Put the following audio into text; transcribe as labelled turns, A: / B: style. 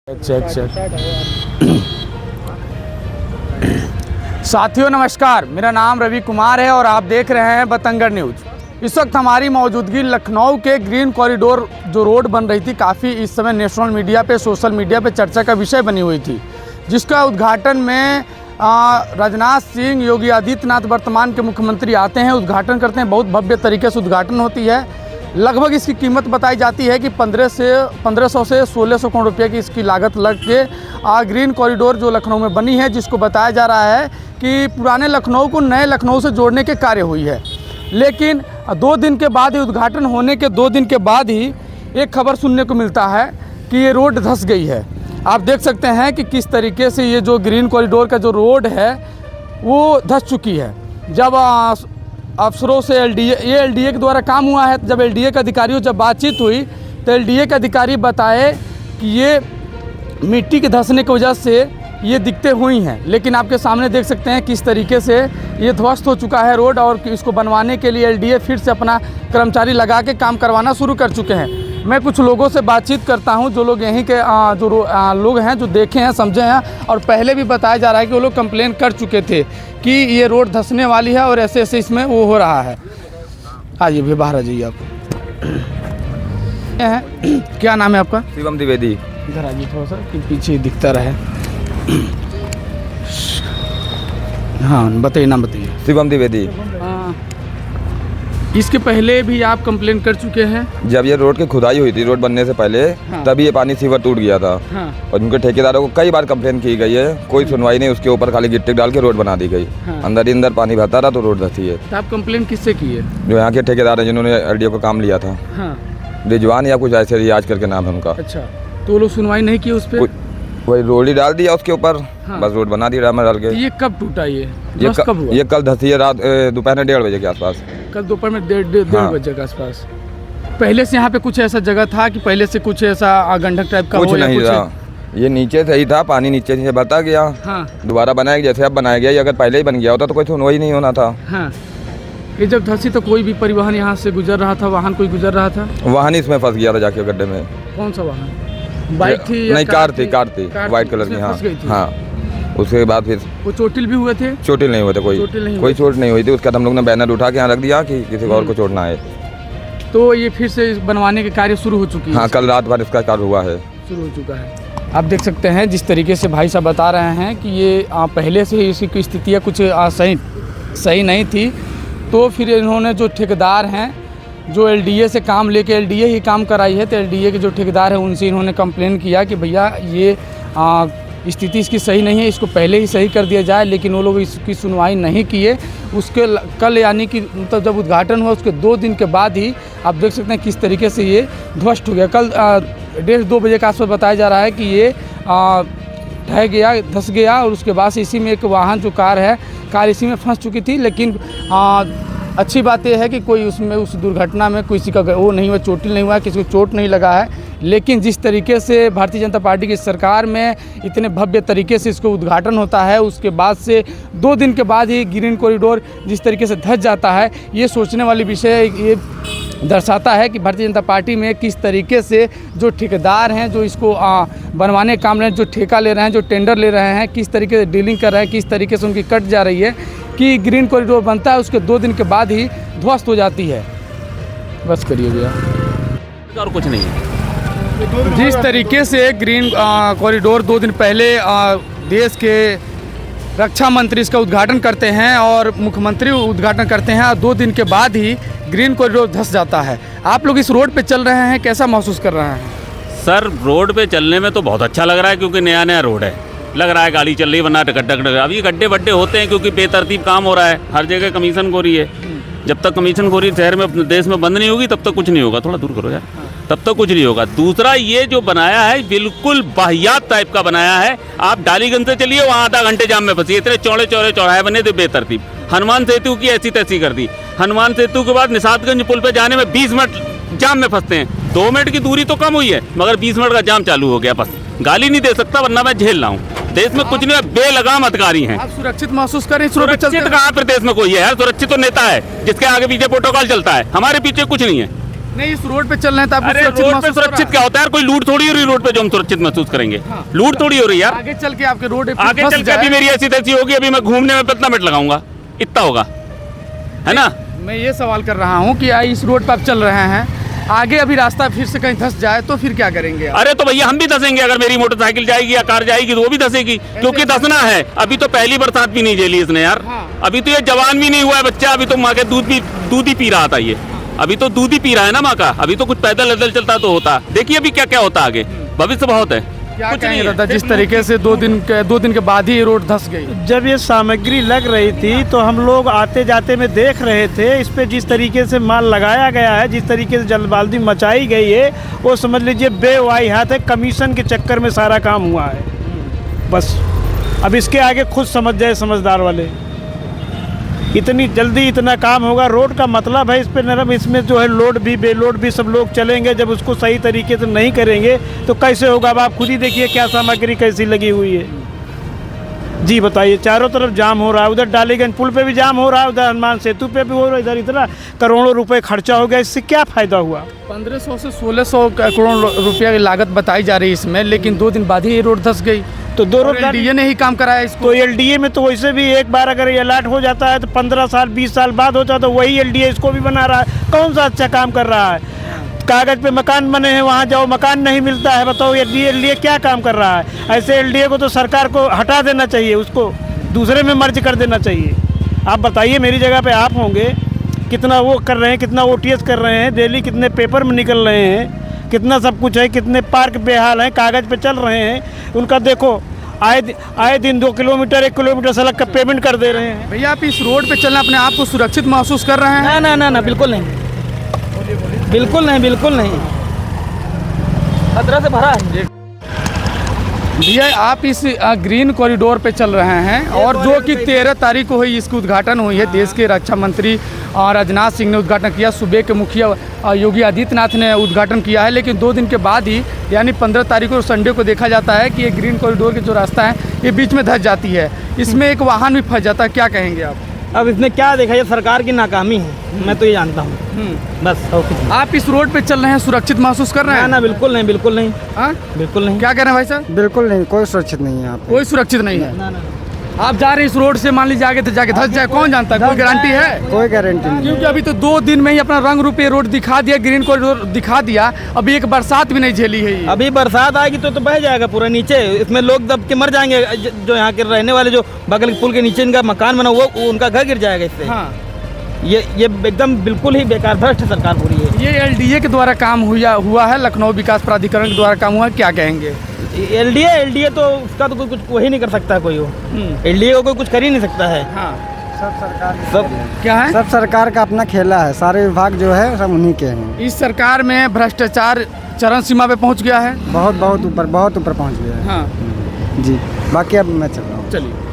A: Check साथियों नमस्कार, मेरा नाम रवि कुमार है और आप देख रहे हैं बतंगड़ न्यूज़। इस वक्त हमारी मौजूदगी लखनऊ के ग्रीन कॉरिडोर जो रोड बन रही थी, काफ़ी इस समय नेशनल मीडिया पे, सोशल मीडिया पे चर्चा का विषय बनी हुई थी, जिसका उद्घाटन में राजनाथ सिंह, योगी आदित्यनाथ वर्तमान के मुख्यमंत्री आते हैं, उद्घाटन करते हैं। बहुत भव्य तरीके से उद्घाटन होती है। लगभग इसकी कीमत बताई जाती है कि 1500 से 1600 करोड़ रुपए की इसकी लागत लग के ग्रीन कॉरिडोर जो लखनऊ में बनी है, जिसको बताया जा रहा है कि पुराने लखनऊ को नए लखनऊ से जोड़ने के कार्य हुई है। लेकिन 2 दिन के बाद ही, उद्घाटन होने के 2 दिन के बाद ही एक खबर सुनने को मिलता है कि ये रोड धंस गई है। आप देख सकते हैं कि किस तरीके से ये जो ग्रीन कॉरिडोर का जो रोड है वो धंस चुकी है। जब अफसरों से एलडीए के द्वारा काम हुआ है, जब एलडीए के अधिकारियों जब बातचीत हुई तो एलडीए के अधिकारी बताए कि ये मिट्टी के धंसने की वजह से ये दिक्कतें हुई हैं। लेकिन आपके सामने देख सकते हैं किस तरीके से ये ध्वस्त हो चुका है रोड, और इसको बनवाने के लिए एलडीए फिर से अपना कर्मचारी लगा के काम करवाना शुरू कर चुके हैं। मैं कुछ लोगों से बातचीत करता हूं, जो लोग यहीं के लोग हैं, जो देखे हैं, समझे हैं, और पहले भी बताया जा रहा है कि वो लोग कंप्लेन कर चुके थे कि ये रोड धंसने वाली है और ऐसे ऐसे इसमें वो हो रहा है। आइए भी बाहर आ जाइए आप। क्या नाम है आपका?
B: शिवम द्विवेदी।
A: इधर आइए थोड़ा सा कि पीछे दिखता रहे। हाँ बताइए, नाम बताइए।
B: शिवम द्विवेदी।
A: इसके पहले भी आप कंप्लेन कर चुके हैं?
B: जब ये रोड की खुदाई हुई थी, रोड बनने से पहले,
A: हाँ।
B: तभी ये पानी सीवर टूट गया था।
A: हाँ।
B: और उनके ठेकेदारों को कई बार कंप्लेन की गई है, कोई सुनवाई नहीं। उसके ऊपर खाली गिट्टी डाल के रोड बना दी गई।
A: हाँ।
B: अंदर ही अंदर पानी बहता रहा तो रोड धंसी है।
A: तो आप कंप्लेन किससे की है?
B: जो यहाँ के ठेकेदार हैं, जिन्होंने एलडीओ का काम लिया था।
A: हाँ।
B: रिजवान या कुछ ऐसे रियाज करके नाम है उनका।
A: अच्छा, तो वो लोग सुनवाई नहीं की उस पर?
B: वही रोड ही डाल दिया उसके ऊपर।
A: हाँ।
B: बस रोड बना दिया डाल के।
A: ये कब टूटा? ये कब हुआ?
B: ये कल धंसी है, रात दोपहर में 1:30 बजे के आसपास।
A: कल दोपहर में 1:30
B: हाँ।
A: बजे के आसपास। पहले से यहाँ पे कुछ ऐसा जगह था कि पहले से कुछ ऐसा गंडक टाइप का?
B: कुछ नहीं था, ये नीचे से ही था, पानी नीचे से बहता गया।
A: हाँ। दोबारा
B: बनाया जैसे अब बनाया गया। ये अगर पहले ही बन गया होता तो कोई सुनवाई नहीं होना था।
A: हाँ। ये जब धंसी तो कोई भी परिवहन यहाँ से गुजर रहा था? वाहन कोई गुजर रहा था?
B: वाहन इसमें फंस गया था जाके गड्ढे में।
A: कौन सा वाहन? बाइक थी?
B: नहीं, कार थी व्हाइट कलर की। हाँ हाँ। उसके बाद फिर
A: वो चोटिल भी हुए थे?
B: चोटिल नहीं हुए थे, कोई चोट नहीं हुई थी। उसके बाद हम लोग ने बैनर उठा के यहाँ रख दिया कि किसी और को चोट ना आए।
A: तो ये फिर से बनवाने के कार्य शुरू हो चुकी है?
B: हाँ, कल रात भर इसका कार्य हुआ है,
A: शुरू हो चुका है। आप देख सकते हैं जिस तरीके से भाई साहब बता रहे हैं कि ये पहले से ही इसकी स्थितियाँ कुछ सही नहीं थी। तो फिर इन्होंने जो ठेकेदार हैं, जो एलडीए से काम लेके, एलडीए ही काम कराई है, तो एलडीए के जो ठेकेदार हैं उनसे इन्होंने कंप्लेन किया कि भैया ये स्थिति इसकी सही नहीं है, इसको पहले ही सही कर दिया जाए। लेकिन वो लोग इसकी सुनवाई नहीं किए। उसके कल यानी कि मतलब जब उद्घाटन हुआ उसके 2 दिन के बाद ही आप देख सकते हैं किस तरीके से ये ध्वस्त हो गया। कल 1:30-2 बजे के आसपास बताया जा रहा है कि ये ढह गया, धंस गया, और उसके बाद से इसी में एक वाहन जो कार इसी में फंस चुकी थी। लेकिन अच्छी बात यह है कि कोई उसमें उस दुर्घटना में किसी का वो नहीं हुआ, चोटिल नहीं हुआ, किसी को चोट नहीं लगा है। लेकिन जिस तरीके से भारतीय जनता पार्टी की सरकार में इतने भव्य तरीके से इसको उद्घाटन होता है, उसके बाद से 2 दिन के बाद ही ग्रीन कॉरिडोर जिस तरीके से धंस जाता है, ये सोचने वाली विषय ये दर्शाता है कि भारतीय जनता पार्टी में किस तरीके से जो ठेकेदार हैं, जो इसको बनवाने काम रहे हैं, जो ठेका ले रहे हैं, जो टेंडर ले रहे हैं, किस तरीके से डीलिंग कर रहे हैं, किस तरीके से उनकी कट जा रही है कि ग्रीन कॉरिडोर बनता है, उसके 2 दिन के बाद ही ध्वस्त हो जाती है। बस करिए भैया,
C: और कुछ नहीं है।
A: जिस तरीके से ग्रीन कॉरिडोर 2 दिन पहले देश के रक्षा मंत्री इसका उद्घाटन करते हैं और मुख्यमंत्री उद्घाटन करते हैं, और 2 दिन के बाद ही ग्रीन कॉरिडोर धंस जाता है। आप लोग इस रोड पे चल रहे हैं, कैसा महसूस कर रहे हैं?
C: सर, रोड पे चलने में तो बहुत अच्छा लग रहा है, क्योंकि नया नया रोड है, लग रहा है गाड़ी चल रही है, वरना गड्ढा। अब ये गड्ढे बड्ढे होते हैं क्योंकि बेतरतीब काम हो रहा है, हर जगह कमीशन खोरी है। जब तक कमीशन खोरी शहर में, देश में बंद नहीं होगी, तब तक कुछ नहीं होगा। थोड़ा दूर करो यार। तब तक कुछ नहीं होगा। दूसरा, ये जो बनाया है बिल्कुल वाहियात टाइप का बनाया है। आप डालीगंज से चलिए, वहाँ आधा घंटे जाम में फंसी। इतने चौड़े चौराहे बने थे बेतरतीब। हनुमान सेतु की ऐसी तैसी कर दी। हनुमान सेतु के बाद निशातगंज पुल पे जाने में 20 मिनट जाम में फंसते हैं। 2 मिनट की दूरी तो कम हुई है, मगर 20 मिनट का जाम चालू हो गया। बस गाली नहीं दे सकता, वरना मैं झेल रहा हूँ। देश में कुछ नहीं है, बेलगाम अधिकारी हैं।
A: आप सुरक्षित महसूस करें?
C: सुरक्षित कहाँ पर देश में कोई है यार? सुरक्षित तो नेता है जिसके आगे पीछे प्रोटोकॉल चलता है। हमारे पीछे कुछ नहीं है।
A: नहीं, इस रोड पे चल रहे हैं तो आपको
C: अरे
A: सुरक्षित
C: रोड पे
A: महसूस हो रहा
C: सुरक्षित
A: है?
C: क्या होता है यार? कोई लूट थोड़ी हो रही रोड पे जो हम सुरक्षित महसूस करेंगे।
A: हाँ।
C: लूट थोड़ी हो रही है यार।
A: आगे चल के आपके रोड पे
C: आगे
A: फंस
C: चल के अभी
A: जाए।
C: मेरी ऐसी तैसी होगी, अभी मैं घूमने में कितना मिनट लगाऊंगा, इतना होगा, है ना।
A: मैं ये सवाल कर रहा हूँ कि इस रोड पे आप चल रहे हैं, आगे अभी रास्ता फिर से कहीं धंस जाए तो फिर क्या करेंगे आप?
C: अरे तो भैया हम भी धंसेंगे, अगर मेरी मोटरसाइकिल जाएगी या कार जाएगी तो वो भी धंसेगी, क्योंकि धंसना है। अभी तो पहली बरसात भी नहीं झेली इसने यार।
A: हाँ।
C: अभी तो ये जवान भी नहीं हुआ है बच्चा, अभी तो माँ के दूध ही पी रहा था ये। अभी तो दूध ही पी रहा है ना माँ का। अभी तो कुछ पैदल पैदल चलता तो होता। देखिए अभी क्या क्या होता आगे, भविष्य बहुत है।
A: क्या
C: कुछ
A: कहेंगे
C: नहीं है।
A: दादा, जिस तरीके से 2 दिन के बाद ही ये रोड धंस गई?
D: जब ये सामग्री लग रही थी तो हम लोग आते जाते में देख रहे थे, इस पे जिस तरीके से माल लगाया गया है, जिस तरीके से जल्दबाजी मचाई गई है, वो समझ लीजिए बेवाहियात है। कमीशन के चक्कर में सारा काम हुआ है बस। अब इसके आगे खुद समझ जाए समझदार वाले, इतनी जल्दी इतना काम होगा। रोड का मतलब है इस पे नरम, इसमें जो है लोड भी बेलोड भी सब लोग चलेंगे। जब उसको सही तरीके से नहीं करेंगे तो कैसे होगा? अब आप खुद ही देखिए क्या सामग्री कैसी लगी हुई है। जी बताइए, चारों तरफ जाम हो रहा है। उधर डालीगंज पुल पे भी जाम हो रहा है, उधर हनुमान सेतु पे भी हो रहा है। इधर इतना करोड़ों रुपए खर्चा हो गया, इससे क्या फ़ायदा हुआ?
A: 1500 से 1600 करोड़ रुपया की लागत बताई जा रही है इसमें, लेकिन 2 दिन बाद ही ये रोड धंस गई।
D: तो दो रोड
A: एलडीए ने ही काम कराया इसको।
D: तो एलडीए में तो वैसे भी एक बार अगर ये अलर्ट हो जाता है तो 15 साल 20 साल बाद होता है, तो वही एलडीए इसको भी बना रहा है। कौन सा अच्छा काम कर रहा है? कागज पे मकान बने हैं, वहाँ जाओ मकान नहीं मिलता है। बताओ एलडीए क्या काम कर रहा है? ऐसे एलडीए को तो सरकार को हटा देना चाहिए, उसको दूसरे में मर्ज कर देना चाहिए। आप बताइए, मेरी जगह पे आप होंगे, कितना वो कर रहे हैं, कितना ओटीएस कर रहे हैं, डेली कितने पेपर में निकल रहे हैं, कितना सब कुछ है, कितने पार्क बेहाल हैं, कागज़ पे चल रहे हैं। उनका देखो आए दिन 2 किलोमीटर 1 किलोमीटर सड़क का पेमेंट कर दे रहे हैं।
A: भैया आप इस रोड पे चलना अपने आप को सुरक्षित महसूस कर रहे हैं?
E: ना ना ना बिल्कुल नहीं, बिल्कुल नहीं, बिल्कुल नहीं, खतरा से भरा है।
A: भैया आप इस ग्रीन कॉरिडोर पे चल रहे हैं, और जो कि 13 तारीख को हुई, इसकी उद्घाटन हुई है। देश के रक्षा मंत्री राजनाथ सिंह ने उद्घाटन किया, सूबे के मुखिया योगी आदित्यनाथ ने उद्घाटन किया है। लेकिन 2 दिन के बाद ही, यानी 15 तारीख को संडे को देखा जाता है कि ये ग्रीन कॉरिडोर की जो रास्ता है ये बीच में धंस जाती है, इसमें एक वाहन भी फंस जाता है। क्या कहेंगे आप?
E: अब इसमें क्या देखा, ये सरकार की नाकामी है, मैं तो ये जानता हूँ बस। और कुछ नहीं।
A: आप इस रोड पे चल रहे हैं, सुरक्षित महसूस कर रहे
E: ना
A: हैं?
E: ना बिल्कुल नहीं, बिल्कुल नहीं,
A: हाँ?
E: बिल्कुल नहीं।
A: क्या कह रहे हैं भाई साहब?
F: बिल्कुल नहीं, कोई सुरक्षित नहीं है यहाँ पे।
A: कोई सुरक्षित नहीं है।
E: ना ना
A: आप जा रहे हैं इस रोड से, मान लीजिए आगे तो जाके धंस जाए, कौन जानता है? कोई गारंटी है?
F: कोई गारंटी नहीं।
A: क्योंकि अभी तो 2 दिन में ही अपना रंग रूप ये रोड दिखा दिया, ग्रीन कॉरिडोर दिखा दिया। अभी एक बरसात भी नहीं झेली है ये।
E: अभी बरसात आएगी तो बह जाएगा पूरा नीचे, इसमें लोग दब के मर जाएंगे। जो यहाँ के रहने वाले, जो बगल के पुल के नीचे इनका मकान बना वो उनका घर गिर जाएगा इससे।
A: हाँ,
E: ये एकदम बिल्कुल ही बेकार भ्रष्ट सरकार हो रही है।
A: ये एलडीए के द्वारा काम हुआ है, लखनऊ विकास प्राधिकरण के द्वारा काम हुआ है। क्या कहेंगे?
E: एलडीए तो उसका तो कोई कुछ वही नहीं कर सकता, कोई वो एलडीए को कोई कुछ कर ही नहीं सकता है।
A: हाँ,
F: सब सरकार
E: सब
A: क्या है?
F: सब सरकार का अपना खेला है, सारे विभाग जो है सब उन्हीं के हैं।
A: इस सरकार में भ्रष्टाचार चरम सीमा पे पहुंच गया है।
F: बहुत ऊपर पहुंच गया है।
A: हाँ,
F: जी, बाकी अब मैं चल रहा हूँ।
A: चलिए।